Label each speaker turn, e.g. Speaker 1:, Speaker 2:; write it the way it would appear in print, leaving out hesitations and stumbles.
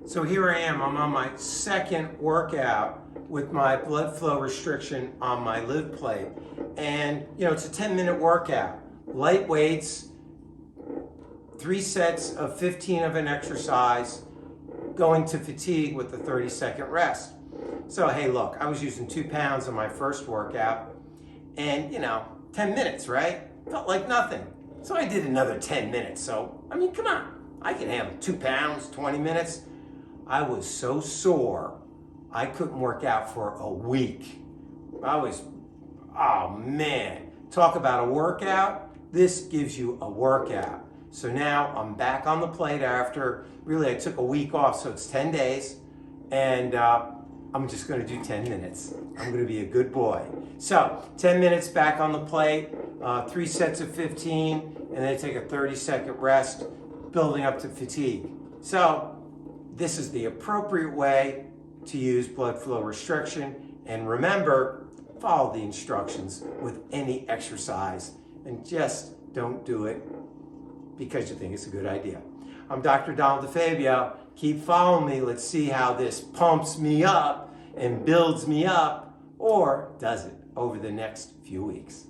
Speaker 1: So here I am, I'm on my second workout with my blood flow restriction on my LIV plate. And it's a 10-minute workout. Light weights, 3 sets of 15 of an exercise, going to fatigue with a 30-second rest. So hey, look, I was using 2 pounds on my first workout and 10 minutes, right? Felt like nothing. So I did another 10 minutes. So, come on, I can handle 2 pounds, 20 minutes. I was so sore, I couldn't work out for a week. Oh man, talk about a workout. This gives you a workout. So now I'm back on the plate after, really I took a week off, so it's 10 days. And I'm just gonna do 10 minutes. I'm gonna be a good boy. So 10 minutes back on the plate, 3 sets of 15, and then take a 30-second rest, building up to fatigue. So this is the appropriate way to use blood flow restriction. And remember, follow the instructions with any exercise and just don't do it because you think it's a good idea. I'm Dr. DeFabio. Keep following me. Let's see how this pumps me up and builds me up, or does it, over the next few weeks.